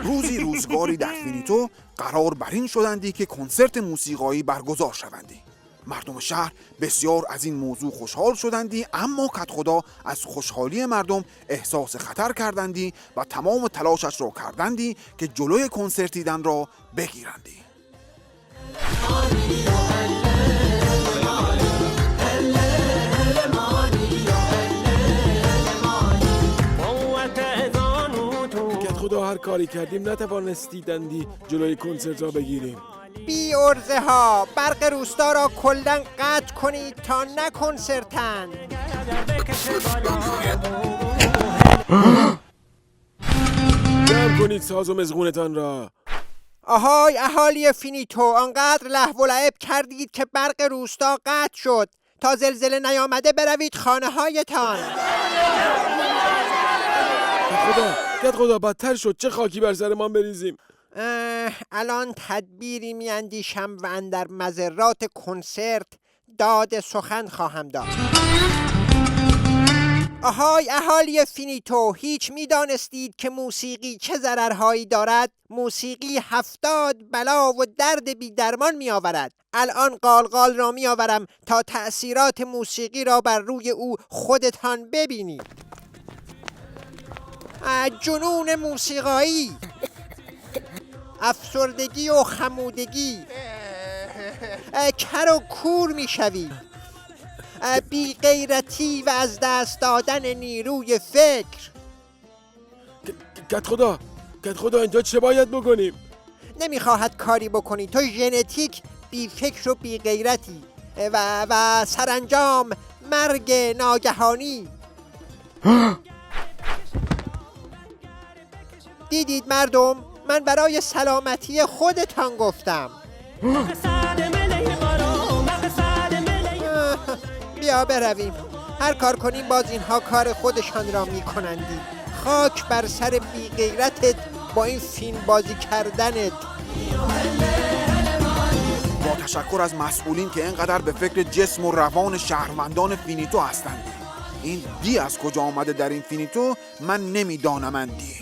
روزی روزگاری در فینیتو قرار بر این شدندی که کنسرت موسیقایی برگزار شوندی. مردم شهر بسیار از این موضوع خوشحال شدندی، اما کدخدا از خوشحالی مردم احساس خطر کردندی و تمام تلاشش را کردندی که جلوی کنسرت دیدن را بگیرندی. کدخدا هر کاری کردیم نتوانستیدندی جلوی کنسرت را بگیریم. بی ارزه ها، برق روستا را کلن قطع کنید تا نه کنسرتن. جمع کنید ساز و مزغونتان را. آهای اهالی فینیتو، آنقدر لهو و لعب کردید که برق روستا قطع شد. تا زلزله نیامده بروید خانه هایتان. کدخدا بدتر شد، چه خاکی بر سرمان بریزیم. الان تدبیری میاندیشم و اندر مضرات کنسرت داد سخن خواهم داد. آهای اهالی فینیتو، هیچ میدانستید که موسیقی چه ضررهایی دارد؟ موسیقی 70 بلا و درد بی درمان می آورد. الان قالقال را می آورم تا تأثیرات موسیقی را بر روی او خودتان ببینید. جنون موسیقایی، افسردگی و خمودگی، کر و کور می شوی، بی غیرتی و از دست دادن نیروی فکر. کدخدا اینجا چه باید بکنیم؟ نمیخواهد کاری بکنی، تو ژنتیک بی فکر و بی غیرتی و سرانجام مرگ ناگهانی. دیدید مردم، من برای سلامتی خودتان گفتم. بیا برویم، هر کار کنیم باز اینها کار خودشان را میکنندی. خاک بر سر بی غیرتت با این فیلم بازی کردنت. با تشکر از مسئولین که اینقدر به فکر جسم و روان شهروندان فینیتو هستند. این دی از کجا آمده در این فینیتو من نمیدانمندی.